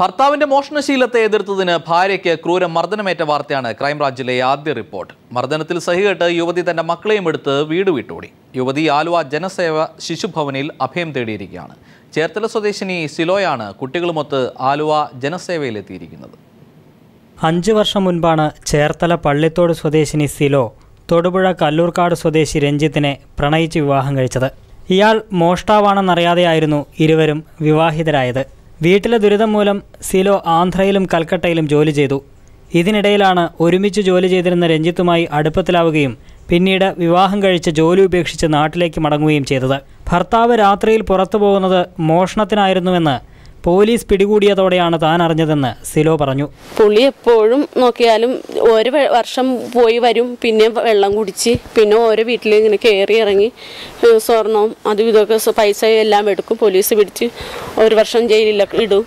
ഭർത്താവിന്റെ മോഷണശീലത്തെ എതിർത്തതിന് ഭാര്യയ്ക്ക് ക്രൂരമർദ്ദനമേറ്റ വാർത്തയാണ് ക്രൈംബ്രാഞ്ചിലെ ആദ്യ റിപ്പോർട്ട്. മർദ്ദനത്തിൽ സഹികെട്ട് യുവതി തന്റെ മക്കളെയും എടുത്ത് വീട് വിട്ടോടി. യുവതി ആലുവ ജനസേവ ശിശുഭവനിൽ അഭയം തേടിയിരിക്കുകയാണ്. ചേർത്തല സ്വദേശിനി സിലോയാണ് കുട്ടികളുമൊത്ത് ആലുവ ജനസേവയിലെത്തിയിരിക്കുന്നത്. 5 വർഷം മുൻപാണ് ചേർത്തല പള്ളിത്തോട് സ്വദേശിനി സിലോ തൊടുപുഴ കല്ലൂർക്കാട് സ്വദേശി രഞ്ജിത്തിനെ പ്രണയിച്ച് വിവാഹം കഴിച്ചത്. ഇയാൾ മോഷ്ടാവാണെന്നറിയാതെയായിരുന്നു ഇരുവരും വിവാഹിതരായത്. വീട്ടിലെ ദുരിതം മൂലം സിലോ ആന്ധ്രയിലും കൽക്കട്ടയിലും ജോലി ചെയ്തു. ഇതിനിടയിലാണ് ഒരുമിച്ച് ജോലി ചെയ്തിരുന്ന രഞ്ജിത്തുമായി അടുപ്പത്തിലാവുകയും പിന്നീട് വിവാഹം കഴിച്ച് ജോലി ഉപേക്ഷിച്ച് നാട്ടിലേക്ക് മടങ്ങുകയും ചെയ്തത്. ഭർത്താവ് രാത്രിയിൽ പുറത്തു പോകുന്നത് മോഷണത്തിനായിരുന്നുവെന്ന് പോലീസ് പിടികൂടിയതോടെയാണ് താൻ അറിഞ്ഞതെന്ന് സിലോ പറഞ്ഞു. പുള്ളി എപ്പോഴും നോക്കിയാലും ഒരു വർഷം പോയി വരും, പിന്നെ വെള്ളം കുടിച്ച് പിന്നെ ഓരോ വീട്ടിൽ ഇങ്ങനെ കയറി ഇറങ്ങി സ്വർണവും അതും ഇതൊക്കെ പൈസ എല്ലാം എടുക്കും. പോലീസ് പിടിച്ച് 1 വർഷം ജയിലിലൊക്കെ ഇടും.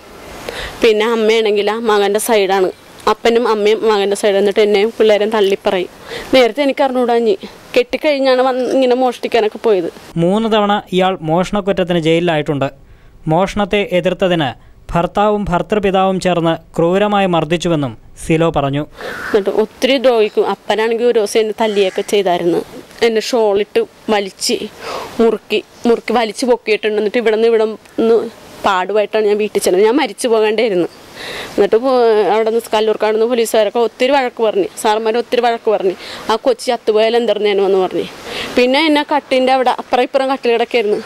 പിന്നെ അമ്മയാണെങ്കിൽ മകൻ്റെ സൈഡാണ്, അപ്പനും അമ്മയും മകൻ്റെ സൈഡ്. എന്നിട്ട് എന്നെയും പിള്ളേരെയും തള്ളിപ്പറയും. നേരത്തെ എനിക്ക് അറിഞ്ഞുകൂടാഞ്ഞി, കെട്ടിക്കഴിഞ്ഞാണ് ഇങ്ങനെ മോഷ്ടിക്കാനൊക്കെ പോയത്. 3 തവണ ഇയാൾ മോഷണക്കുറ്റത്തിന് ജയിലിലായിട്ടുണ്ട്. മോഷണത്തെ എതിർത്തതിന് ഭർത്താവും ഭർത്തൃപിതാവും ചേർന്ന് ക്രൂരമായി മർദ്ദിച്ചുവെന്നും സിലോ പറഞ്ഞു. എന്നിട്ട് ഒത്തിരി ദ്രോഹിക്കും. അപ്പനാണെങ്കിൽ ഒരു ദിവസം എന്നെ തല്ലിയൊക്കെ ചെയ്തായിരുന്നു. എന്നെ ഷോളിട്ട് വലിച്ച് മുറുക്കി വലിച്ച് പൊക്കിയിട്ടുണ്ട്. എന്നിട്ട് ഇവിടെ നിന്ന് പാടുമായിട്ടാണ് ഞാൻ വീട്ടിൽ ചെന്നത്. ഞാൻ മരിച്ചു പോകേണ്ടായിരുന്നു. എന്നിട്ട് അവിടെ നിന്ന് കല്ലൂർക്കാട് നിന്ന് പോലീസുകാരൊക്കെ ഒത്തിരി വഴക്ക് പറഞ്ഞു, സാറന്മാർ ഒത്തിരി വഴക്ക് പറഞ്ഞു. ആ കൊച്ചി ചത്തുപോയാൽ എന്തിരുന്നേനുവെന്ന് പറഞ്ഞു. പിന്നെ എന്നെ കട്ടിൻ്റെ അവിടെ അപ്പുറം ഇപ്പുറം കട്ടിൽ കിടക്കായിരുന്നു.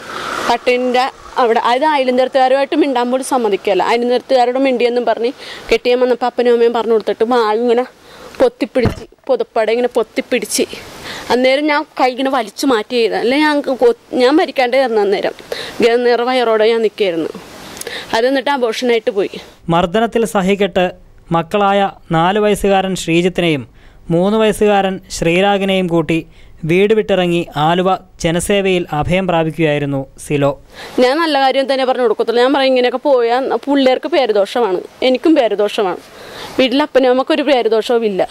കട്ടിൻ്റെ അവിടെ അത് അയൽനിരത്തുകാരുമായിട്ട് മിണ്ടാൻ പോലും സമ്മതിക്കുകയല്ല. അയൽനിരത്തുകാരോട് മിണ്ടിയെന്നും പറഞ്ഞ് കെട്ടിയാൻ വന്നപ്പോൾ അപ്പനും അമ്മയും പറഞ്ഞു കൊടുത്തിട്ട് ഇങ്ങനെ പൊത്തിപ്പിടിച്ച് പൊതുപ്പട ഇങ്ങനെ പൊത്തിപ്പിടിച്ച് അന്നേരം ഞാൻ കൈ ഇങ്ങനെ വലിച്ചു മാറ്റി ചെയ്ത. അല്ലെ ഞാൻ മരിക്കാണ്ടായിരുന്നു. അന്നേരം നിറവയറോടെ ഞാൻ നിൽക്കുകയായിരുന്നു. അത് എന്നിട്ട് അബോർഷനായിട്ട് പോയി. മർദ്ദനത്തിൽ സഹികെട്ട് മക്കളായ 4 വയസ്സുകാരൻ ശ്രീജിത്തിനെയും 3 വയസ്സുകാരൻ ശ്രീരാഗിനെയും കൂട്ടി വീട് വിട്ടിറങ്ങി ആലുവ ജനസേവയിൽ അഭയം പ്രാപിക്കുകയായിരുന്നു സിലോ. ഞാൻ നല്ല കാര്യം തന്നെ പറഞ്ഞു കൊടുക്കത്തുള്ളൂ. ഞാൻ പറയും ഇങ്ങനെയൊക്കെ പോയാൽ പിള്ളേർക്ക് പേരുദോഷമാണ്, എനിക്കും പേരുദോഷമാണ്. വീട്ടിൽ അപ്പനും അമ്മക്കൊരു പേരുദോഷവും ഇല്ല.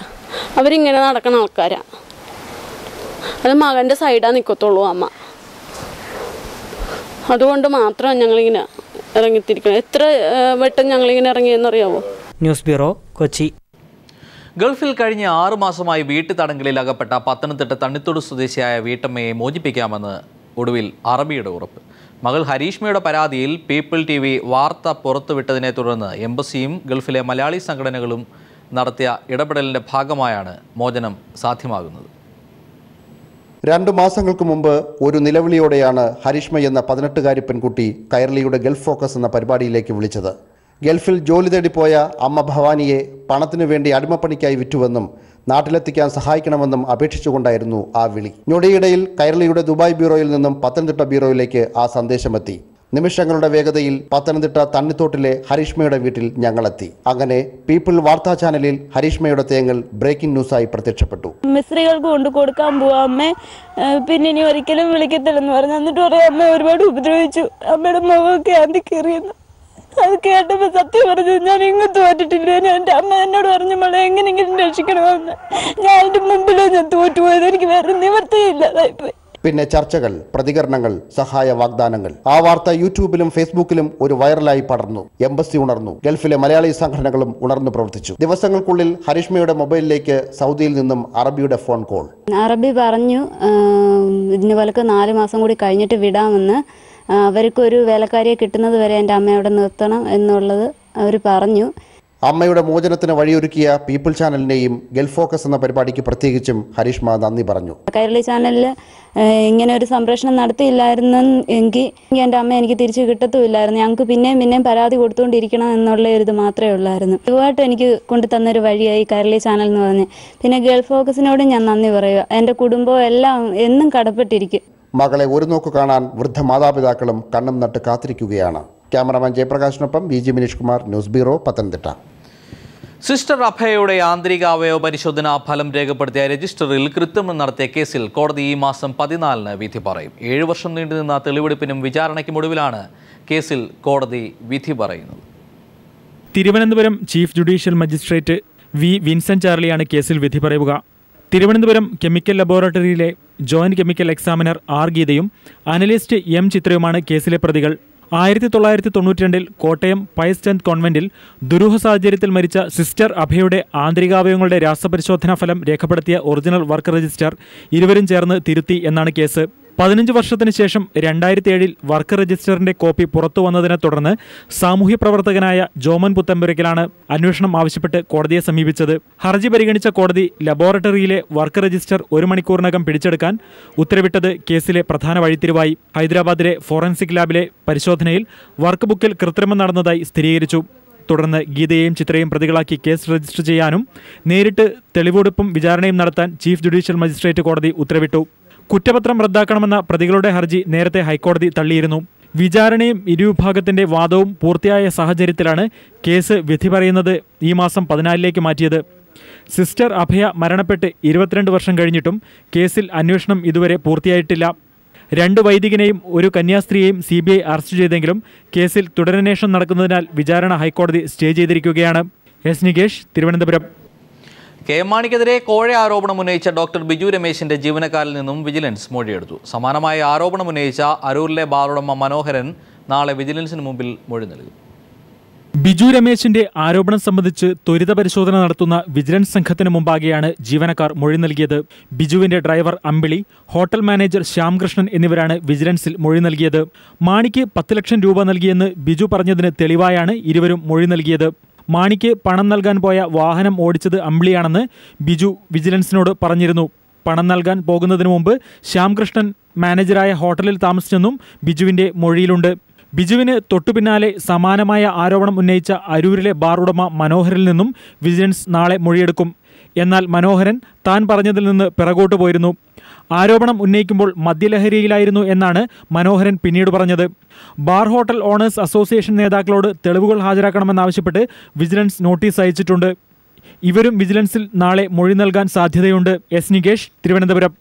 അവരിങ്ങനെ നടക്കുന്ന ആൾക്കാരാണ്. അത് മകൻ്റെ സൈഡാ നിൽക്കത്തുള്ളൂ അമ്മ. അതുകൊണ്ട് മാത്രമാണ് ഞങ്ങളിങ്ങനെ ഇറങ്ങിത്തിരിക്കണം. എത്ര വട്ടം ഞങ്ങളിങ്ങനെ ഇറങ്ങിയെന്നറിയാവോ? News bureau, Kochi. ഗൾഫിൽ കഴിഞ്ഞ 6 മാസമായി വീട്ടുതടങ്കലിൽ അകപ്പെട്ട പത്തനംതിട്ട തണ്ണിത്തോട് സ്വദേശിയായ വീട്ടമ്മയെ മോചിപ്പിക്കാമെന്ന് ഒടുവിൽ അറബിയുടെ ഉറപ്പ്. മകൾ ഹരീഷ്മയുടെ പരാതിയിൽ പീപ്പിൾ TV വാർത്ത പുറത്തുവിട്ടതിനെ തുടർന്ന് എംബസിയും ഗൾഫിലെ മലയാളി സംഘടനകളും നടത്തിയ ഇടപെടലിന്റെ ഭാഗമായാണ് മോചനം സാധ്യമാകുന്നത്. 2 മാസങ്ങൾക്ക് മുമ്പ് ഒരു നിലവിളിയോടെയാണ് ഹരീഷ്മ എന്ന 18-കാരി പെൺകുട്ടി കൈരളിയുടെ ഗൾഫ് ഫോക്കസ് എന്ന പരിപാടിയിലേക്ക് വിളിച്ചത്. ഗൾഫിൽ ജോലി തേടിപ്പോയ അമ്മ ഭവാനിയെ പണത്തിനു വേണ്ടി അടിമപ്പണിക്കായി വിറ്റുവെന്നും നാട്ടിലെത്തിക്കാൻ സഹായിക്കണമെന്നും അപേക്ഷിച്ചുകൊണ്ടായിരുന്നു ആ വിളി. ഞൊടിയിടയിൽ കൈരളിയുടെ ദുബായ് ബ്യൂറോയിൽ നിന്നും പത്തനംതിട്ട ബ്യൂറോയിലേക്ക് ആ സന്ദേശമെത്തി. നിമിഷങ്ങളുടെ വേഗതയിൽ പത്തനംതിട്ട തണ്ണിത്തോട്ടിലെ ഹരീഷ്മയുടെ വീട്ടിൽ ഞങ്ങളെത്തി. അങ്ങനെ പീപ്പിൾ വാർത്താ ചാനലിൽ ഹരീഷ്മയുടെ തേങ്ങൽ ബ്രേക്കിംഗ് ന്യൂസായി പ്രത്യക്ഷപ്പെട്ടു. മിസ്ത്രികൾക്ക് കൊണ്ടു കൊടുക്കാൻ പോവാ അമ്മേ, പിന്നെ ഇനി ഒരിക്കലും വിളിക്കത്തില്ലെന്ന് പറഞ്ഞു. എന്നിട്ട് പറയാം അമ്മ ഒരുപാട് ഉപദ്രവിച്ചു, അമ്മയുടെ മുഖമൊക്കെ ആന്തി കയറിയെന്ന്. അത് കേട്ടപ്പോൾ സത്യം പറഞ്ഞു, ഞാൻ ഇങ്ങ് തോറ്റിട്ടില്ല. എൻ്റെ അമ്മ എന്നോട് പറഞ്ഞു മോളെ എങ്ങനെയെങ്കിലും രക്ഷിക്കണമെന്ന്. ഞാൻ അതിൻ്റെ മുമ്പിലോ ഞാൻ തോറ്റുപോയത്. എനിക്ക് വേറെ നിവർത്തിയില്ലാതായിപ്പോയി. പിന്നെ ചർച്ചകൾ, പ്രതികരണങ്ങൾ, സഹായ വാഗ്ദാനങ്ങൾ. ആ വാർത്ത യൂട്യൂബിലും ഫേസ്ബുക്കിലും ഒരു വൈറലായി പടർന്നു. എംബസി ഉണർന്നു. ഗൾഫിലെ മലയാളി സംഘടനകളും ഉണർന്നു പ്രവർത്തിച്ചു. ദിവസങ്ങൾക്കുള്ളിൽ ഹരീഷ്മയുടെ മൊബൈലിലേക്ക് സൗദിയിൽ നിന്നും അറബിയുടെ ഫോൺ കോൾ. അറബി പറഞ്ഞു ഇതിനുപോലൊക്കെ 4 മാസം കൂടി കഴിഞ്ഞിട്ട് വിടാമെന്ന്. അവർക്കൊരു വേലക്കാരിയെ കിട്ടുന്നത് വരെ എൻ്റെ അമ്മ അവിടെ നിർത്തണം എന്നുള്ളത് അവർ പറഞ്ഞു. അമ്മയുടെ മോചനത്തിന് വഴിയൊരുക്കിയ പീപ്പിൾ ചാനലിനെയും ഗൾഫ് ഫോക്കസ് എന്ന പരിപാടിക്ക് പ്രത്യേകിച്ചും ഹരീഷ്മ നന്ദി പറഞ്ഞു. കൈരളി ചാനലിൽ ഇങ്ങനെ ഒരു സംപ്രേഷണം നടത്തിയില്ലായിരുന്നെങ്കിൽ എൻ്റെ അമ്മ എനിക്ക് തിരിച്ചു കിട്ടത്തുമില്ലായിരുന്നു. ഞങ്ങൾക്ക് പിന്നെയും പരാതി കൊടുത്തുകൊണ്ടിരിക്കണം എന്നുള്ള ഒരു ഇത് മാത്രമേ ഉള്ളായിരുന്നു. ഇതുമായിട്ട് എനിക്ക് കൊണ്ടു തന്നൊരു വഴിയായി കൈരളി ചാനൽ എന്ന് പറഞ്ഞ്. പിന്നെ ഗൾഫ് ഫോക്കസിനോടും ഞാൻ നന്ദി പറയുക. എൻ്റെ കുടുംബം എല്ലാം എന്നും കടപ്പെട്ടിരിക്കും. മകളെ ഒരു നോക്ക് കാണാൻ വൃദ്ധ മാതാപിതാക്കളും കണ്ണും നട്ട് കാത്തിരിക്കുകയാണ്. ക്യാമറമാൻ ജയപ്രകാശിനൊപ്പം BG Maneesh Kumar, news bureau, Pathanamthitta. Sister അഭയയുടെ ആന്തരിക അവയവ പരിശോധനാ ഫലം രേഖപ്പെടുത്തിയ രജിസ്റ്ററിൽ കൃത്രിമം നടത്തിയ കേസിൽ കോടതി ഈ മാസം 14-ന് വിധി പറയും. 7 വർഷം നീണ്ടുനിന്ന തെളിവെടുപ്പിനും വിചാരണയ്ക്കും ഒടുവിലാണ് കേസിൽ കോടതി വിധി പറയുന്നത്. Thiruvananthapuram chief judicial magistrate V. Vincent ചാർലിയാണ് കേസിൽ വിധി പറയുക. തിരുവനന്തപുരം കെമിക്കൽ ലബോറട്ടറിയിലെ ജോയിന്റ് കെമിക്കൽ എക്സാമിനർ R. ഗീതയും അനലിസ്റ്റ് M. ചിത്രയുമാണ് കേസിലെ പ്രതികൾ. 1992 കോട്ടയം പയസ് ചന്ദ് കോൺവെന്റിൽ ദുരൂഹ സാഹചര്യത്തിൽ മരിച്ച സിസ്റ്റർ അഭയുടെ ആന്തരികാവയവങ്ങളുടെ രാസപരിശോധനാ ഫലം രേഖപ്പെടുത്തിയ ഒറിജിനൽ വർക്ക് രജിസ്റ്റർ ഇരുവരും ചേർന്ന് തിരുത്തി എന്നാണ് കേസ്. 15 വർഷത്തിന് ശേഷം 2007 വർക്ക് രജിസ്റ്ററിന്റെ കോപ്പി പുറത്തു വന്നതിനെ തുടർന്ന് സാമൂഹ്യ പ്രവർത്തകനായ ജോമൻ പുത്തമ്പുരയ്ക്കലാണ് അന്വേഷണം ആവശ്യപ്പെട്ട് കോടതിയെ സമീപിച്ചത്. ഹർജി പരിഗണിച്ച കോടതി ലബോറട്ടറിയിലെ വർക്ക് രജിസ്റ്റർ 1 മണിക്കൂറിനകം പിടിച്ചെടുക്കാൻ ഉത്തരവിട്ടത് കേസിലെ പ്രധാന വഴിത്തിരിവായി. ഹൈദരാബാദിലെ ഫോറൻസിക് ലാബിലെ പരിശോധനയിൽ വർക്ക് ബുക്കിൽ കൃത്രിമം നടന്നതായി സ്ഥിരീകരിച്ചു. തുടർന്ന് ഗീതയെയും ചിത്രയും പ്രതികളാക്കി കേസ് രജിസ്റ്റർ ചെയ്യാനും നേരിട്ട് തെളിവെടുപ്പും വിചാരണയും നടത്താൻ ചീഫ് ജുഡീഷ്യൽ മജിസ്ട്രേറ്റ് കോടതി ഉത്തരവിട്ടു. കുറ്റപത്രം റദ്ദാക്കണമെന്ന പ്രതികളുടെ ഹർജി നേരത്തെ ഹൈക്കോടതി തള്ളിയിരുന്നു. വിചാരണയും ഇരുവിഭാഗത്തിന്റെ വാദവും പൂർത്തിയായ സാഹചര്യത്തിലാണ് കേസ് വിധി പറയുന്നത് ഈ മാസം 14 മാറ്റിയത്. സിസ്റ്റർ അഭയ മരണപ്പെട്ട് 22 വർഷം കഴിഞ്ഞിട്ടും കേസിൽ അന്വേഷണം ഇതുവരെ പൂർത്തിയായിട്ടില്ല. 2 വൈദികനെയും 1 കന്യാസ്ത്രീയെയും CBI അറസ്റ്റ് ചെയ്തെങ്കിലും കേസിൽ തുടരന്വേഷണം നടക്കുന്നതിനാൽ വിചാരണ ഹൈക്കോടതി സ്റ്റേ ചെയ്തിരിക്കുകയാണ്. എസ് നികേഷ്, തിരുവനന്തപുരം. KM മാണിക്കെതിരെ കോഴ ആരോപണം ഉന്നയിച്ച ഡോക്ടർ ബിജു രമേശിന്റെ ജീവനക്കാരിൽ നിന്നും വിജിലൻസ് മൊഴിയെടുത്തു. സമാനമായ ആരോപണം ഉന്നയിച്ച അരൂരിലെ ബാറുടമ മനോഹരൻ നാളെ വിജിലൻസിന് മുമ്പിൽ മൊഴി നൽകും. ബിജു രമേശിന്റെ ആരോപണം സംബന്ധിച്ച് ത്വരിത പരിശോധന നടത്തുന്ന വിജിലൻസ് സംഘത്തിന് മുമ്പാകെയാണ് ജീവനക്കാർ മൊഴി നൽകിയത്. ബിജുവിന്റെ ഡ്രൈവർ അമ്പിളി, ഹോട്ടൽ മാനേജർ ശ്യാംകൃഷ്ണൻ എന്നിവരാണ് വിജിലൻസിൽ മൊഴി നൽകിയത്. മാണിക്ക് 10 ലക്ഷം രൂപ നൽകിയെന്ന് ബിജു പറഞ്ഞതിന് തെളിവായാണ് ഇരുവരും മൊഴി നൽകിയത്. മാണിക്ക് പണം നൽകാൻ പോയ വാഹനം ഓടിച്ചത് അമ്പിളിയാണെന്ന് ബിജു വിജിലൻസിനോട് പറഞ്ഞിരുന്നു. പണം നൽകാൻ പോകുന്നതിന് മുമ്പ് ശ്യാംകൃഷ്ണൻ മാനേജറായ ഹോട്ടലിൽ താമസിച്ചെന്നും ബിജുവിന്റെ മൊഴിയിലുണ്ട്. ബിജുവിന് തൊട്ടുപിന്നാലെ സമാനമായ ആരോപണം ഉന്നയിച്ച അരൂരിലെ ബാർ ഉടമ മനോഹരിൽ നിന്നും വിജിലൻസ് നാളെ മൊഴിയെടുക്കും. എന്നാൽ മനോഹരൻ താൻ പറഞ്ഞതിൽ നിന്ന് പിറകോട്ട് പോയിരുന്നു. ആരോപണം ഉന്നയിക്കുമ്പോൾ മദ്യലഹരിയിലായിരുന്നു എന്നാണ് മനോഹരൻ പിന്നീട് പറഞ്ഞത്. ബാർ ഹോട്ടൽ ഓണേഴ്സ് അസോസിയേഷൻ നേതാക്കളോട് തെളിവുകൾ ഹാജരാക്കണമെന്നാവശ്യപ്പെട്ട് വിജിലൻസ് നോട്ടീസ് അയച്ചിട്ടുണ്ട്. ഇവരും വിജിലൻസിൽ നാളെ മൊഴി നൽകാൻ സാധ്യതയുണ്ട്. എസ് നികേഷ്, തിരുവനന്തപുരം.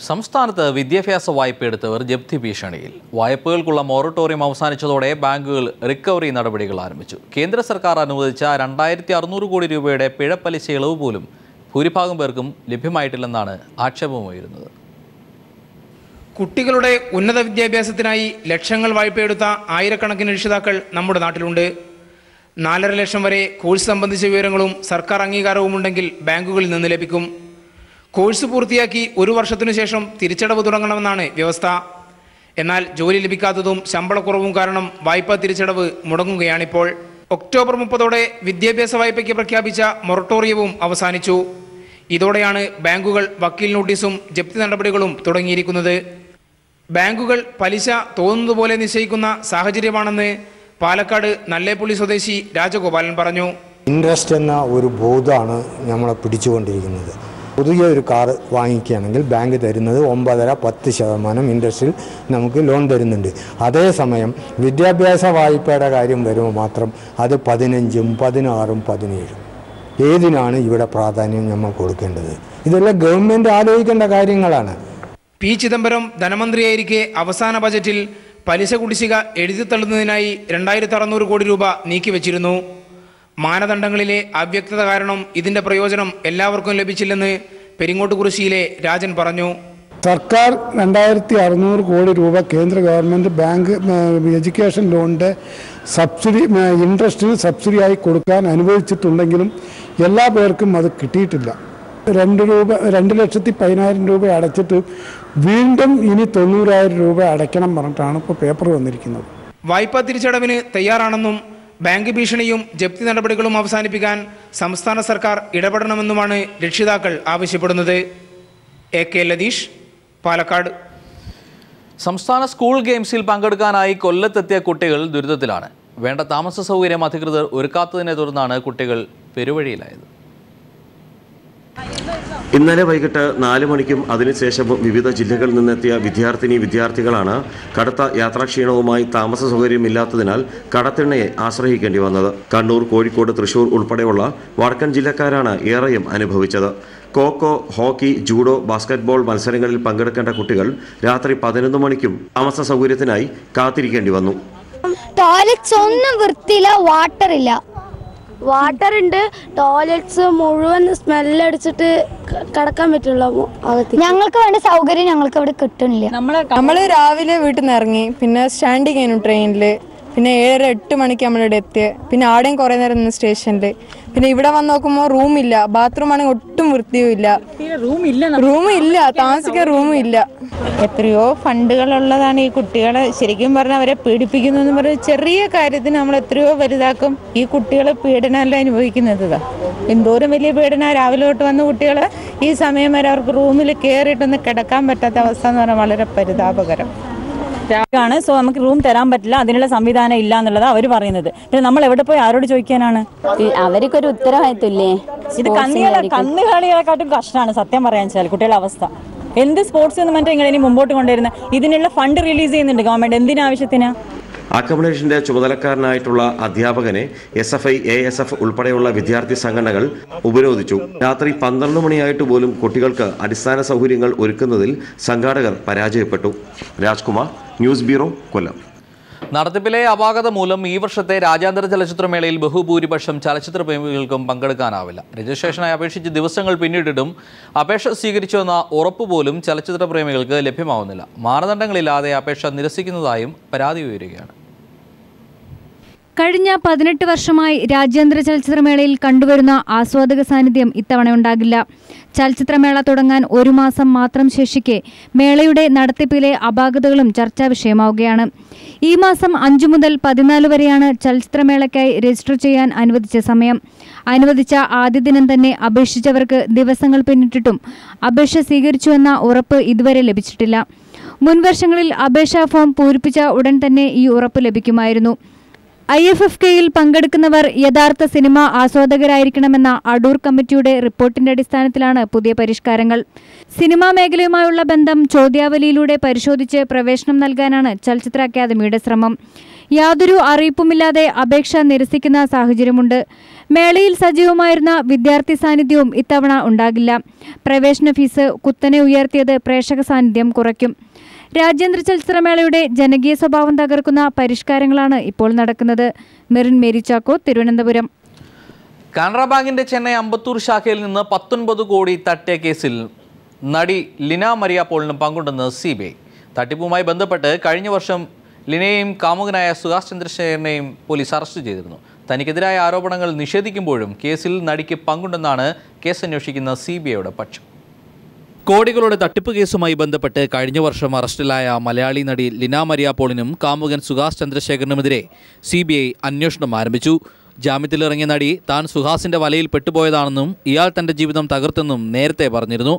സംസ്ഥാനത്ത് വിദ്യാഭ്യാസ വായ്പയെടുത്തവർ ജപ്തി ഭീഷണിയിൽ. വായ്പകൾക്കുള്ള മൊറട്ടോറിയം അവസാനിച്ചതോടെ ബാങ്കുകൾ റിക്കവറി നടപടികൾ ആരംഭിച്ചു. കേന്ദ്ര സർക്കാർ അനുവദിച്ച 2600 കോടി രൂപയുടെ പിഴപ്പലിശ ഇളവ് പോലും ഭൂരിഭാഗം പേർക്കും ലഭ്യമായിട്ടില്ലെന്നാണ് ആക്ഷേപമുയരുന്നത്. കുട്ടികളുടെ ഉന്നത വിദ്യാഭ്യാസത്തിനായി ലക്ഷങ്ങൾ വായ്പയെടുത്ത ആയിരക്കണക്കിന് രക്ഷിതാക്കൾ നമ്മുടെ നാട്ടിലുണ്ട്. 4.5 ലക്ഷം വരെ കോഴ്സ് സംബന്ധിച്ച വിവരങ്ങളും സർക്കാർ അംഗീകാരവും ഉണ്ടെങ്കിൽ ബാങ്കുകളിൽ നിന്ന് ലഭിക്കും. കോഴ്സ് പൂർത്തിയാക്കി 1 വർഷത്തിനു ശേഷം തിരിച്ചടവ് തുടങ്ങണമെന്നാണ് വ്യവസ്ഥ. എന്നാൽ ജോലി ലഭിക്കാത്തതും ശമ്പളക്കുറവും കാരണം വായ്പാ തിരിച്ചടവ് മുടങ്ങുകയാണിപ്പോൾ. ഒക്ടോബർ 30 വിദ്യാഭ്യാസ വായ്പയ്ക്ക് പ്രഖ്യാപിച്ച മൊറട്ടോറിയവും അവസാനിച്ചു. ഇതോടെയാണ് ബാങ്കുകൾ വക്കീൽ നോട്ടീസും ജപ്തി നടപടികളും തുടങ്ങിയിരിക്കുന്നത്. ബാങ്കുകൾ പലിശ തോന്നുന്നതുപോലെ നിശ്ചയിക്കുന്ന സാഹചര്യമാണെന്ന് പാലക്കാട് നല്ലേപ്പുള്ളി സ്വദേശി രാജഗോപാലൻ പറഞ്ഞു. ഇൻട്രസ്റ്റ് എന്ന ഒരു ബോധമാണ് നമ്മളെ പിടിച്ചുകൊണ്ടിരിക്കുന്നത്. പുതിയ ഒരു കാർ വാങ്ങിക്കുകയാണെങ്കിൽ ബാങ്ക് തരുന്നത് 9.5-10% ഇൻട്രസ്റ്റിൽ നമുക്ക് ലോൺ തരുന്നുണ്ട്. അതേസമയം വിദ്യാഭ്യാസ വായ്പയുടെ കാര്യം വരുമ്പോൾ മാത്രം അത് 15%, 16%, 17%. ഏതിനാണ് ഇവിടെ പ്രാധാന്യം നമ്മൾ കൊടുക്കേണ്ടത്? ഇതെല്ലാം ഗവൺമെൻറ് ആലോചിക്കേണ്ട കാര്യങ്ങളാണ്. പി ചിദംബരം ധനമന്ത്രിയായിരിക്കെ അവസാന ബജറ്റിൽ പലിശ കുടിശ്ശിക എഴുതിത്തള്ളുന്നതിനായി 2600 കോടി രൂപ നീക്കിവച്ചിരുന്നു. മാനദണ്ഡങ്ങളിലെ അവ്യക്തത കാരണം ഇതിന്റെ പ്രയോജനം എല്ലാവർക്കും ലഭിച്ചില്ലെന്ന് പെരിങ്ങോട്ടുകുറിശ്ശിയിലെ രാജൻ പറഞ്ഞു. സർക്കാർ 2600 കോടി രൂപ കേന്ദ്ര ഗവൺമെൻറ് ബാങ്ക് എഡ്യൂക്കേഷൻ ലോണിൻ്റെ സബ്സിഡി ഇൻട്രസ്റ്റിന് സബ്സിഡിയായി കൊടുക്കാൻ അനുവദിച്ചിട്ടുണ്ടെങ്കിലും എല്ലാ പേർക്കും അത് കിട്ടിയിട്ടില്ല. 2,10,000 രൂപ അടച്ചിട്ട് വീണ്ടും ഇനി 90,000 രൂപ അടയ്ക്കണം പറഞ്ഞിട്ടാണ് ഇപ്പോൾ പേപ്പർ വന്നിരിക്കുന്നത്. വായ്പാ തിരിച്ചടവിന് തയ്യാറാണെന്നും ബാങ്ക് ഭീഷണിയും ജപ്തി നടപടികളും അവസാനിപ്പിക്കാൻ സംസ്ഥാന സർക്കാർ ഇടപെടണമെന്നുമാണ് രക്ഷിതാക്കൾ ആവശ്യപ്പെടുന്നത്. AK ലതീഷ്, പാലക്കാട്. സംസ്ഥാന സ്കൂൾ ഗെയിംസിൽ പങ്കെടുക്കാനായി കൊല്ലത്തെത്തിയ കുട്ടികൾ ദുരിതത്തിലാണ്. വേണ്ട താമസ സൗകര്യം അധികൃതർ ഒരുക്കാത്തതിനെ തുടർന്നാണ് കുട്ടികൾ പെരുവഴിയിലായത്. ഇന്നലെ വൈകിട്ട് 4 മണിക്കും അതിനുശേഷവും വിവിധ ജില്ലകളിൽ നിന്നെത്തിയ വിദ്യാർത്ഥികളാണ് കടുത്ത യാത്രാക്ഷീണവുമായി താമസ സൗകര്യമില്ലാത്തതിനാൽ കടത്തിണ്ണയെ ആശ്രയിക്കേണ്ടി വന്നത്. കണ്ണൂർ, കോഴിക്കോട്, തൃശൂർ ഉൾപ്പെടെയുള്ള വടക്കൻ ജില്ലക്കാരാണ് ഏറെയും അനുഭവിച്ചത്. കോക്കോ, ഹോക്കി, ജൂഡോ, ബാസ്കറ്റ്ബോൾ മത്സരങ്ങളിൽ പങ്കെടുക്കേണ്ട കുട്ടികൾ രാത്രി 11 മണിക്കും താമസ സൗകര്യത്തിനായി കാത്തിരിക്കേണ്ടി വന്നു. ടോയ്ലറ്റ്സ് ഒന്നും വൃത്തിയില്ല, വാട്ടർ ഇല്ല. വാട്ടർ ഉണ്ട്, ടോയ്ലറ്റ്സ് മുഴുവൻ സ്മെല്ലടിച്ചിട്ട് കിടക്കാൻ പറ്റുള്ള അകത്ത്. ഞങ്ങൾക്ക് വേണ്ട സൗകര്യം ഞങ്ങൾക്ക് ഇവിടെ കിട്ടുന്നില്ല. നമ്മൾ രാവിലെ വീട്ടിൽ നിന്ന് ഇറങ്ങി, പിന്നെ സ്റ്റാൻഡിങ് ആയിരുന്നു ട്രെയിനിൽ, പിന്നെ 7-8 മണിക്ക് നമ്മളിവിടെ എത്തിയത്. പിന്നെ ആടെയും കുറേ നേരം നിന്ന് സ്റ്റേഷനിൽ. പിന്നെ ഇവിടെ വന്ന് നോക്കുമ്പോൾ റൂമില്ല, ബാത്റൂം ആണെങ്കിൽ ഒട്ടും വൃത്തിയും ഇല്ല, റൂമില്ല, താമസിക്കാൻ റൂമും ഇല്ല. എത്രയോ ഫണ്ടുകളുള്ളതാണ് ഈ കുട്ടികളെ ശരിക്കും പറഞ്ഞാൽ അവരെ പീഡിപ്പിക്കുന്നു പറഞ്ഞാൽ ചെറിയ കാര്യത്തിന് നമ്മൾ എത്രയോ വലുതാക്കും. ഈ കുട്ടികളെ പീഡനമല്ല അനുഭവിക്കുന്നത്. എന്തോരം വലിയ പീഡന. രാവിലെ തൊട്ട് വന്ന കുട്ടികൾ ഈ സമയം വരെ അവർക്ക് റൂമിൽ കയറിയിട്ടൊന്ന് കിടക്കാൻ പറ്റാത്ത അവസ്ഥ എന്ന് പറഞ്ഞാൽ വളരെ പരിതാപകരം ആണ്. സോ നമുക്ക് റൂം തരാൻ പറ്റില്ല, അതിനുള്ള സംവിധാനം ഇല്ല എന്നുള്ളത് അവർ പറയുന്നത്. പിന്നെ നമ്മൾ എവിടെ പോയി ആരോട് ചോദിക്കാനാണ്? അവർക്കൊരു ഉത്തരവാദിത്വമില്ലേ? ഇത് കന്നുകാലികളെക്കാട്ടും കഷ്ടമാണ് സത്യം പറയാൻ വെച്ചാൽ കുട്ടികളുടെ അവസ്ഥ. എന്ത് സ്പോർട്സ് എന്ന് മറ്റേ ഇങ്ങനെ മുമ്പോട്ട് കൊണ്ടുവരുന്നത്? ഇതിനുള്ള ഫണ്ട് റിലീസ് ചെയ്യുന്നുണ്ട് ഗവൺമെന്റ്. എന്തിനാവശ്യത്തിനാ? അക്കോമഡേഷന്റെ ചുമതലക്കാരനായിട്ടുള്ള അധ്യാപകനെ SFI, ASF ഉൾപ്പെടെയുള്ള വിദ്യാർത്ഥി സംഘടനകൾ ഉപരോധിച്ചു. രാത്രി 12 മണിയായിട്ട് പോലും കുട്ടികൾക്ക് അടിസ്ഥാന സൗകര്യങ്ങൾ ഒരുക്കുന്നതിൽ സംഘാടകർ പരാജയപ്പെട്ടു. രാജ്കുമാർ, ന്യൂസ് ബ്യൂറോ, കൊല്ലം. നടത്തിപ്പിലെ അപാകത മൂലം ഈ വർഷത്തെ രാജ്യാന്തര ചലച്ചിത്രമേളയിൽ ബഹുഭൂരിപക്ഷം ചലച്ചിത്ര പ്രേമികൾക്കും പങ്കെടുക്കാനാവില്ല. രജിസ്ട്രേഷനായി അപേക്ഷിച്ച് ദിവസങ്ങൾ പിന്നിട്ടിട്ടും അപേക്ഷ സ്വീകരിച്ചുവെന്ന ഉറപ്പുപോലും ചലച്ചിത്ര പ്രേമികൾക്ക് ലഭ്യമാവുന്നില്ല. മാനദണ്ഡങ്ങളില്ലാതെ അപേക്ഷ നിരസിക്കുന്നതായും പരാതി ഉയരുകയാണ്. കഴിഞ്ഞ 18 വർഷമായി രാജ്യാന്തര ചലച്ചിത്രമേളയിൽ കണ്ടുവരുന്ന ആസ്വാദക സാന്നിധ്യം ഇത്തവണ ഉണ്ടാകില്ല. ചലച്ചിത്രമേള തുടങ്ങാൻ 1 മാസം മാത്രം ശേഷിക്കെ മേളയുടെ നടത്തിപ്പിലെ അപാകതകളും ചർച്ചാ വിഷയമാവുകയാണ്. ഈ മാസം 5 മുതൽ 14 വരെയാണ് ചലച്ചിത്രമേളയ്ക്കായി രജിസ്റ്റർ ചെയ്യാൻ അനുവദിച്ച സമയം. അനുവദിച്ച ആദ്യ ദിനം തന്നെ അപേക്ഷിച്ചവർക്ക് ദിവസങ്ങൾ പിന്നിട്ടിട്ടും അപേക്ഷ സ്വീകരിച്ചുവെന്ന ഉറപ്പ് ഇതുവരെ ലഭിച്ചിട്ടില്ല. മുൻവർഷങ്ങളിൽ അപേക്ഷാ ഫോം പൂരിപ്പിച്ച ഉടൻ തന്നെ ഈ ഉറപ്പ് ലഭിക്കുമായിരുന്നു. IFFKയിൽ പങ്കെടുക്കുന്നവർ യഥാർത്ഥ സിനിമ ആസ്വാദകരായിരിക്കണമെന്ന അടൂർ കമ്മിറ്റിയുടെ റിപ്പോർട്ടിന്റെ അടിസ്ഥാനത്തിലാണ് പുതിയ പരിഷ്കാരങ്ങൾ. സിനിമാ മേഖലയുമായുള്ള ബന്ധം ചോദ്യാവലിയിലൂടെ പരിശോധിച്ച് പ്രവേശനം നൽകാനാണ് ചലച്ചിത്ര അക്കാദമിയുടെ ശ്രമം. യാതൊരു അറിയിപ്പുമില്ലാതെ അപേക്ഷ നിരസിക്കുന്ന സാഹചര്യമുണ്ട്. മേളയിൽ സജീവമായിരുന്ന വിദ്യാർത്ഥി സാന്നിധ്യവും ഇത്തവണ ഉണ്ടാകില്ല. പ്രവേശന ഫീസ് കുത്തനെ ഉയർത്തിയത് പ്രേക്ഷക സാന്നിധ്യം കുറയ്ക്കും. രാജ്യാന്തര ചലച്ചിത്രമേളയുടെ ജനകീയ സ്വഭാവം തകർക്കുന്ന പരിഷ്കാരങ്ങളാണ് ഇപ്പോൾ നടക്കുന്നത്. മെറിൻ മേരി ചാക്കോ, തിരുവനന്തപുരം. കാനറ ബാങ്കിന്റെ ചെന്നൈ അമ്പത്തൂർ ശാഖയിൽ നിന്ന് 19 കോടി തട്ടിയ കേസിൽ നടി ലിന മരിയ പോളിനും പങ്കുണ്ടെന്ന് CBI. തട്ടിപ്പുമായി ബന്ധപ്പെട്ട് കഴിഞ്ഞ വർഷം ലിനയെയും കാമുകനായ സുഹാസ് ചന്ദ്രശേഖരനെയും പോലീസ് അറസ്റ്റ് ചെയ്തിരുന്നു. തനിക്കെതിരായ ആരോപണങ്ങൾ നിഷേധിക്കുമ്പോഴും കേസിൽ നടിക്ക് പങ്കുണ്ടെന്നാണ് കേസ് അന്വേഷിക്കുന്ന CBIയുടെ പക്ഷം. കോടികളുടെ തട്ടിപ്പ് കേസുമായി ബന്ധപ്പെട്ട് കഴിഞ്ഞ വർഷം അറസ്റ്റിലായ മലയാളി നടി ലിന മരിയ പോളിനും കാമുകൻ സുഹാസ് ചന്ദ്രശേഖരനുമെതിരെ CBI അന്വേഷണം ആരംഭിച്ചു. ജാമ്യത്തിലിറങ്ങിയ നടി താൻ സുഹാസിന്റെ വലയിൽ പെട്ടുപോയതാണെന്നും ഇയാൾ തന്റെ ജീവിതം തകർത്തെന്നും നേരത്തെ പറഞ്ഞിരുന്നു.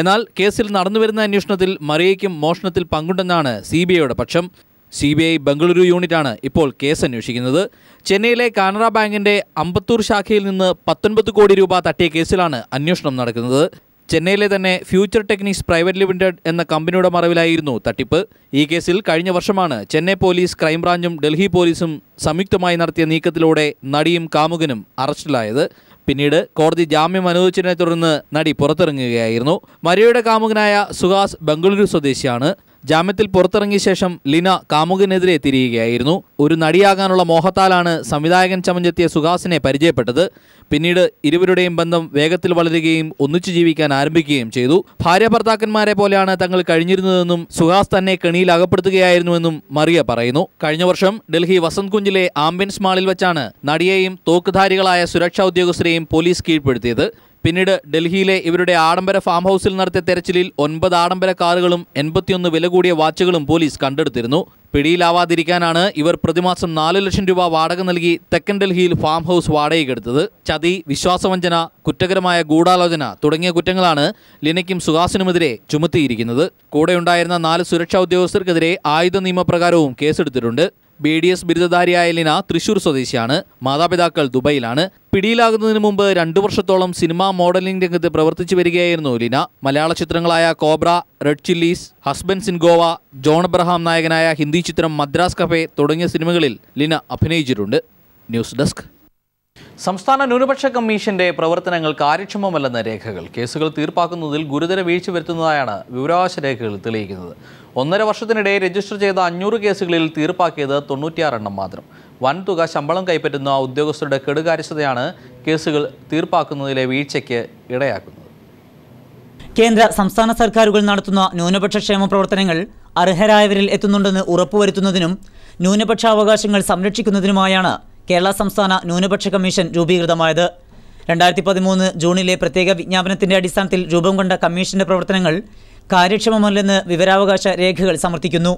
എന്നാൽ കേസിൽ നടന്നുവരുന്ന അന്വേഷണത്തിൽ മറിയയ്ക്കും മോഷണത്തിൽ പങ്കുണ്ടെന്നാണ് CBIയുടെ പക്ഷം. CBI ബംഗളൂരു യൂണിറ്റാണ് ഇപ്പോൾ കേസ് അന്വേഷിക്കുന്നത്. ചെന്നൈയിലെ കാനറ ബാങ്കിന്റെ അമ്പത്തൂർ ശാഖയിൽ നിന്ന് 19 കോടി രൂപ തട്ടിയ കേസിലാണ് അന്വേഷണം നടക്കുന്നത്. ചെന്നൈയിലെ തന്നെ ഫ്യൂച്ചർ ടെക്നിക്സ് പ്രൈവറ്റ് ലിമിറ്റഡ് എന്ന കമ്പനിയുടെ മറവിലായിരുന്നു തട്ടിപ്പ്. ഈ കേസിൽ കഴിഞ്ഞ വർഷമാണ് ചെന്നൈ പോലീസ്, ക്രൈംബ്രാഞ്ചും ഡൽഹി പോലീസും സംയുക്തമായി നടത്തിയ നീക്കത്തിലൂടെ നടിയും കാമുകനും അറസ്റ്റിലായത്. പിന്നീട് കോടതി ജാമ്യം അനുവദിച്ചതിനെ തുടർന്ന് നടി പുറത്തിറങ്ങുകയായിരുന്നു. മരിയയുടെ കാമുകനായ സുഹാസ് ബംഗളൂരു സ്വദേശിയാണ്. ജാമ്യത്തിൽ പുറത്തിറങ്ങിയ ശേഷം ലിന കാമുകനെതിരെ തിരിയുകയായിരുന്നു. ഒരു നടിയാകാനുള്ള മോഹത്താലാണ് സംവിധായകൻ ചമഞ്ഞെത്തിയ സുഹാസിനെ പരിചയപ്പെട്ടത്. പിന്നീട് ഇരുവരുടെയും ബന്ധം വേഗത്തിൽ വളരുകയും ഒന്നിച്ചു ജീവിക്കാൻ ആരംഭിക്കുകയും ചെയ്തു. ഭാര്യ ഭർത്താക്കന്മാരെ പോലെയാണ് തങ്ങൾ കഴിഞ്ഞിരുന്നതെന്നും സുഹാസ് തന്നെ കെണിയിൽ അകപ്പെടുത്തുകയായിരുന്നുവെന്നും മറിയ പറയുന്നു. കഴിഞ്ഞ വർഷം ഡൽഹി വസന്ത് കുഞ്ചിലെ ആംബിയൻസ് മാളിൽ വെച്ചാണ് നടിയെയും തോക്കുധാരികളായ സുരക്ഷാ ഉദ്യോഗസ്ഥരെയും പോലീസ് കീഴ്പ്പെടുത്തിയത്. പിന്നീട് ഡൽഹിയിലെ ഇവരുടെ ആഡംബര ഫാം ഹൗസിൽ നടത്തിയ തെരച്ചിലിൽ 9 ആഡംബര കാറുകളും 81 വില കൂടിയ വാച്ചുകളും പോലീസ് കണ്ടെടുത്തിരുന്നു. പിടിയിലാവാതിരിക്കാനാണ് ഇവർ പ്രതിമാസം 4 ലക്ഷം രൂപ വാടക നൽകി തെക്കൻ ഡൽഹിയിൽ ഫാം ഹൗസ് വാടകയ്ക്കെടുത്തത്. ചതി, വിശ്വാസവഞ്ചന, കുറ്റകരമായ ഗൂഢാലോചന തുടങ്ങിയ കുറ്റങ്ങളാണ് ലിനയ്ക്കും സുഹാസിനുമെതിരെ ചുമത്തിയിരിക്കുന്നത്. കൂടെയുണ്ടായിരുന്ന 4 സുരക്ഷാ ഉദ്യോഗസ്ഥർക്കെതിരെ ആയുധ നിയമപ്രകാരവും കേസെടുത്തിട്ടുണ്ട്. BDS ബിരുദധാരിയായ ലിന തൃശൂർ സ്വദേശിയാണ്. മാതാപിതാക്കൾ ദുബൈയിലാണ്. പിടിയിലാകുന്നതിന് മുമ്പ് 2 വർഷത്തോളം സിനിമാ മോഡലിംഗ് രംഗത്ത് പ്രവർത്തിച്ചു വരികയായിരുന്നു ലിന. മലയാള ചിത്രങ്ങളായ Cobra, red chillies, husbands in Goa, John Abraham നായകനായ ഹിന്ദി ചിത്രം മദ്രാസ് കഫേ തുടങ്ങിയ സിനിമകളിൽ ലിന അഭിനയിച്ചിട്ടുണ്ട്. News desk. സംസ്ഥാന ന്യൂനപക്ഷ കമ്മീഷന്റെ പ്രവർത്തനങ്ങൾ കാര്യക്ഷമമല്ലെന്ന രേഖകൾ. കേസുകൾ തീർപ്പാക്കുന്നതിൽ ഗുരുതര വീഴ്ച വരുത്തുന്നതായാണ് വിവരാവകാശ രേഖകൾ തെളിയിക്കുന്നത്. 1.5 വർഷത്തിനിടെ രജിസ്റ്റർ ചെയ്ത 500 കേസുകളിൽ തീർപ്പാക്കിയത് 96 എണ്ണം മാത്രം. വൻതുക ശമ്പളം കൈപ്പറ്റുന്ന ഉദ്യോഗസ്ഥരുടെ കെടുകാര്യസ്ഥതയാണ് കേസുകൾ തീർപ്പാക്കുന്നതിലെ വീഴ്ചയ്ക്ക് ഇടയാക്കുന്നത്. കേന്ദ്ര സംസ്ഥാന സർക്കാരുകൾ നടത്തുന്ന ന്യൂനപക്ഷ ക്ഷേമ പ്രവർത്തനങ്ങൾ അർഹരായവരിൽ എത്തുന്നുണ്ടെന്ന് ഉറപ്പുവരുത്തുന്നതിനും ന്യൂനപക്ഷാവകാശങ്ങൾ സംരക്ഷിക്കുന്നതിനുമായാണ് കേരള സംസ്ഥാന ന്യൂനപക്ഷ കമ്മീഷൻ രൂപീകൃതമായത്. 2013 ജൂണിലെ പ്രത്യേക വിജ്ഞാപനത്തിന്റെ അടിസ്ഥാനത്തിൽ രൂപം കൊണ്ട കമ്മീഷന്റെ പ്രവർത്തനങ്ങൾ കാര്യക്ഷമമല്ലെന്ന് വിവരാവകാശ രേഖകൾ സമർത്ഥിക്കുന്നു.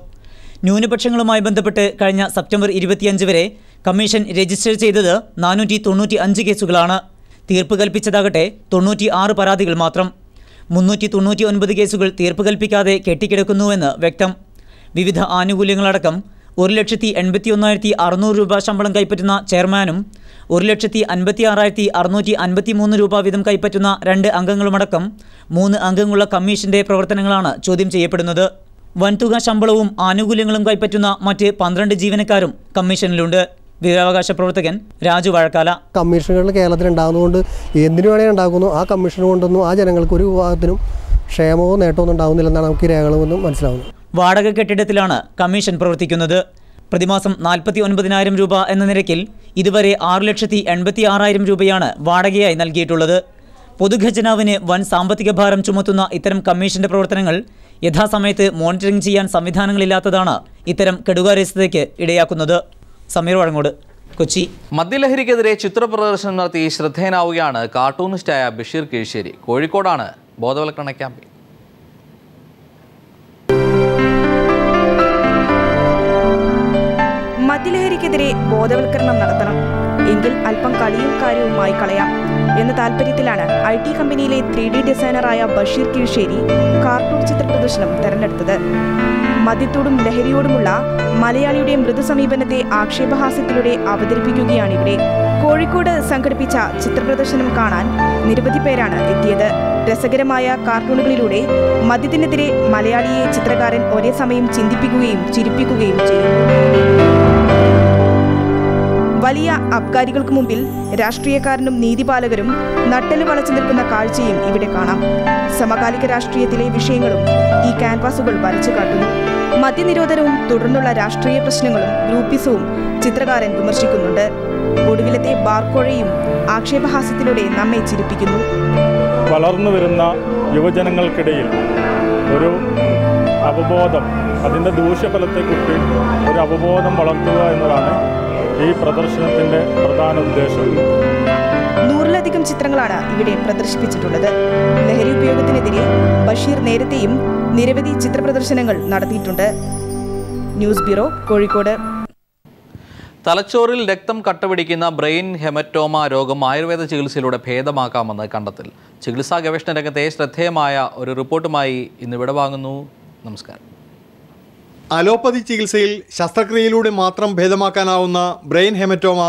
ന്യൂനപക്ഷങ്ങളുമായി ബന്ധപ്പെട്ട് കഴിഞ്ഞ സെപ്റ്റംബർ 25 വരെ കമ്മീഷൻ രജിസ്റ്റർ ചെയ്തത് 495 കേസുകളാണ്. തീർപ്പ് കൽപ്പിച്ചതാകട്ടെ 96 പരാതികൾ മാത്രം. 399 കേസുകൾ തീർപ്പ് കൽപ്പിക്കാതെ കെട്ടിക്കിടക്കുന്നുവെന്ന് വ്യക്തം. വിവിധ ആനുകൂല്യങ്ങളടക്കം 1,81,600 രൂപ ശമ്പളം കൈപ്പറ്റുന്ന ചെയർമാനും 1,56,653 രൂപ വീതം കൈപ്പറ്റുന്ന 2 അംഗങ്ങളുമടക്കം 3 അംഗങ്ങളുള്ള കമ്മീഷന്റെ പ്രവർത്തനങ്ങളാണ് ചോദ്യം ചെയ്യപ്പെടുന്നത്. വൻതുക ശമ്പളവും ആനുകൂല്യങ്ങളും കൈപ്പറ്റുന്ന മറ്റ് 12 ജീവനക്കാരും കമ്മീഷനിലുണ്ട്. വിവരാവകാശ പ്രവർത്തകൻ രാജു വാഴക്കാല. കമ്മീഷനുകൾ കേരളത്തിൽ ഉണ്ടാകുന്നതുകൊണ്ട് എന്തിനു വേണേൽ ഉണ്ടാകുന്നു, ആ കമ്മീഷൻ കൊണ്ടൊന്നും ആ ജനങ്ങൾക്ക് ഒരു വിഭാഗത്തിനും ക്ഷേമമോ നേട്ടമൊന്നും ഉണ്ടാകുന്നില്ലെന്നാണ് നമുക്ക് രേഖകളിൽ നിന്നും മനസ്സിലാവുന്നത്. വാടക കെട്ടിടത്തിലാണ് കമ്മീഷൻ പ്രവർത്തിക്കുന്നത്. പ്രതിമാസം 49,000 രൂപ എന്ന നിരക്കിൽ ഇതുവരെ 6,86,000 രൂപയാണ് വാടകയായി നൽകിയിട്ടുള്ളത്. പൊതുഖജനാവിന് വൻ സാമ്പത്തിക ഭാരം ചുമത്തുന്ന ഇത്തരം കമ്മീഷന്റെ പ്രവർത്തനങ്ങൾ യഥാസമയത്ത് മോണിറ്ററിംഗ് ചെയ്യാൻ സംവിധാനങ്ങളില്ലാത്തതാണ് ഇത്തരം കെടുകാര്യസ്ഥതയ്ക്ക് ഇടയാക്കുന്നത്. സമീർ വഴങ്ങോട്, കൊച്ചി. മദ്യലഹരിക്കെതിരെ ചിത്രപ്രദർശനം നടത്തി ശ്രദ്ധേയനാവുകയാണ് കാർട്ടൂണിസ്റ്റായ ബഷീർ കീഴ്ശ്ശേരി. കോഴിക്കോടാണ് ബോധവൽക്കരണ ക്യാമ്പയിൻ. മദ്യലഹരിക്കെതിരെ ബോധവൽക്കരണം നടത്തണം, എങ്കിൽ അല്പം കളിയും കാര്യവുമായി കളയാം എന്ന താല്പര്യത്തിലാണ് IT കമ്പനിയിലെ 3D ഡിസൈനറായ ബഷീർ കീഴ്ശ്ശേരി കാർട്ടൂൺ ചിത്രപ്രദർശനം തെരഞ്ഞെടുത്തത്. മദ്യത്തോടും ലഹരിയോടുമുള്ള മലയാളിയുടെ മൃദു സമീപനത്തെ ആക്ഷേപഹാസ്യത്തിലൂടെ അവതരിപ്പിക്കുകയാണിവിടെ. കോഴിക്കോട് സംഘടിപ്പിച്ച ചിത്രപ്രദർശനം കാണാൻ നിരവധി പേരാണ് എത്തിയത്. രസകരമായ കാർട്ടൂണുകളിലൂടെ മദ്യത്തിനെതിരെ മലയാളിയെ ചിത്രകാരൻ ഒരേ സമയം ചിന്തിപ്പിക്കുകയും ചിരിപ്പിക്കുകയും ചെയ്യും. വലിയ അബ്കാരികൾക്ക് മുമ്പിൽ രാഷ്ട്രീയക്കാരനും നീതിപാലകരും നട്ടല് വളച്ചു നിൽക്കുന്ന കാഴ്ചയും ഇവിടെ കാണാം. സമകാലിക രാഷ്ട്രീയത്തിലെ വിഷയങ്ങളും ഈ ക്യാൻവാസുകൾ വരച്ചു കാട്ടുന്നു. മദ്യനിരോധനവും തുടർന്നുള്ള രാഷ്ട്രീയ പ്രശ്നങ്ങളും ഗ്രൂപ്പിസവും ചിത്രകാരൻ വിമർശിക്കുന്നുണ്ട്. ഒടുവിലത്തെ ബാർക്കോഴയും ആക്ഷേപഹാസ്യത്തിലൂടെ നമ്മെ ചിരിപ്പിക്കുന്നു. വളർന്നു വരുന്ന യുവജനങ്ങൾക്കിടയിൽ ഒരു അവബോധം, അതിൻ്റെ ദൂഷ്യഫലത്തെക്കുറിച്ച് ഒരു അവബോധം വളർത്തുക എന്നതാണ് ഈ പ്രദർശനത്തിൻ്റെ പ്രധാന ഉദ്ദേശം. 100-ലധികം ചിത്രങ്ങളാണ് ഇവിടെ പ്രദർശിപ്പിച്ചിട്ടുള്ളത്. ലഹരി ഉപയോഗത്തിനെതിരെ ബഷീർ നേരത്തെയും നിരവധി ചിത്രപ്രദർശനങ്ങൾ നടത്തിയിട്ടുണ്ട്. News bureau, Kozhikode. തലച്ചോറിൽ രക്തം കട്ടപിടിക്കുന്ന ബ്രെയിൻ ഹെമറ്റോമ രോഗം ആയുർവേദ ചികിത്സയിലൂടെ ഭേദമാക്കാമെന്ന് കണ്ടെത്തൽ. ചികിത്സാ ഗവേഷണ രംഗത്തെ ശ്രദ്ധേയമായ ഒരു റിപ്പോർട്ടുമായി ഇന്ന് വിടവാങ്ങുന്നു. നമസ്കാരം. അലോപ്പതി ചികിത്സയിൽ ശസ്ത്രക്രിയയിലൂടെ മാത്രം ഭേദമാക്കാനാവുന്ന ബ്രെയിൻ ഹെമറ്റോമ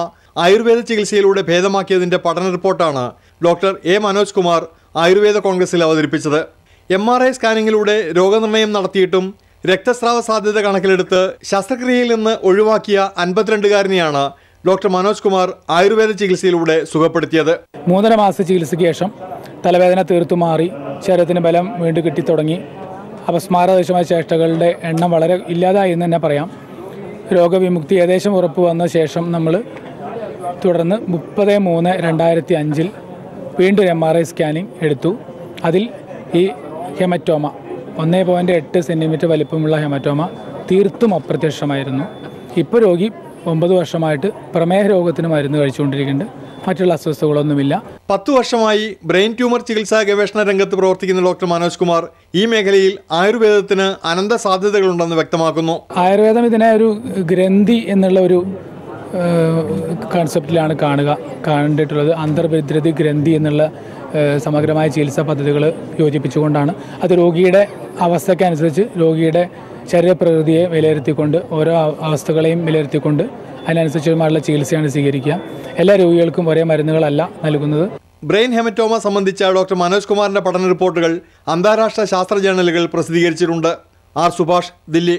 ആയുർവേദ ചികിത്സയിലൂടെ ഭേദമാക്കിയതിൻ്റെ പഠന റിപ്പോർട്ടാണ് ഡോക്ടർ എ മനോജ് കുമാർ ആയുർവേദ കോൺഗ്രസിൽ അവതരിപ്പിച്ചത്. MRI സ്കാനിങ്ങിലൂടെ രോഗനിർണയം നടത്തിയിട്ടും രക്തസ്രാവ സാധ്യത കണക്കിലെടുത്ത് ശസ്ത്രക്രിയയിൽ നിന്ന് ഒഴിവാക്കിയ 52-കാരനെയാണ് ഡോക്ടർ മനോജ് കുമാർ ആയുർവേദ ചികിത്സയിലൂടെ സുഖപ്പെടുത്തിയത്. 3.5 മാസ ചികിത്സയ്ക്ക് ശേഷം തലവേദന തീർത്തു മാറി, ശരീരത്തിന് ബലം വീണ്ടും കിട്ടിത്തുടങ്ങി. അപസ്മാരദേശമായ ചേഷ്ടകളുടെ എണ്ണം വളരെ ഇല്ലാതായി എന്ന് തന്നെ പറയാം. രോഗവിമുക്തി ഏകദേശം ഉറപ്പ് വന്ന ശേഷം നമ്മൾ തുടർന്ന് 30/3/2005 വീണ്ടും MRI സ്കാനിങ് എടുത്തു. അതിൽ ഈ ഹെമറ്റോമ 1.8 സെൻറ്റിമീറ്റർ വലിപ്പമുള്ള ഹെമറ്റോമ തീർത്തും അപ്രത്യക്ഷമായിരുന്നു. ഇപ്പോൾ രോഗി 9 വർഷമായിട്ട് പ്രമേഹ രോഗത്തിന് മരുന്ന് കഴിച്ചുകൊണ്ടിരിക്കുന്നുണ്ട്. മറ്റുള്ള അസ്വസ്ഥതകളൊന്നുമില്ല. 10 വർഷമായി ബ്രെയിൻ ട്യൂമർ ചികിത്സാ ഗവേഷണ രംഗത്ത് പ്രവർത്തിക്കുന്ന ഡോക്ടർ മനോജ് കുമാർ ഈ മേഖലയിൽ ആയുർവേദത്തിന് അനന്ത സാധ്യതകളുണ്ടെന്ന് വ്യക്തമാക്കുന്നു. ആയുർവേദം ഇതിനെ ഒരു ഗ്രന്ഥി എന്നുള്ള ഒരു കോൺസെപ്റ്റിലാണ് കണ്ടിട്ടുള്ളത്. അന്തർബിദ്രതി ഗ്രന്ഥി എന്നുള്ള സമഗ്രമായ ചികിത്സാ പദ്ധതികൾ യോജിപ്പിച്ചുകൊണ്ടാണ് അത് രോഗിയുടെ അവസ്ഥയ്ക്കനുസരിച്ച് രോഗിയുടെ ശരീരപ്രകൃതിയെ വിലയിരുത്തിക്കൊണ്ട് ഓരോ അവസ്ഥകളെയും വിലയിരുത്തിക്കൊണ്ട് അതിനനുസരിച്ചുള്ള ചികിത്സയാണ് സ്വീകരിക്കുക. എല്ലാ രോഗികൾക്കും ഒരേ മരുന്നുകളല്ല നൽകുന്നത്. ബ്രെയിൻ ഹെമറ്റോമ സംബന്ധിച്ച ഡോക്ടർ മനോജ് കുമാറിന്റെ പഠന റിപ്പോർട്ടുകൾ അന്താരാഷ്ട്ര ശാസ്ത്ര ജേർണലുകൾ പ്രസിദ്ധീകരിച്ചിട്ടുണ്ട്. ആർ സുഭാഷ്, ദില്ലി.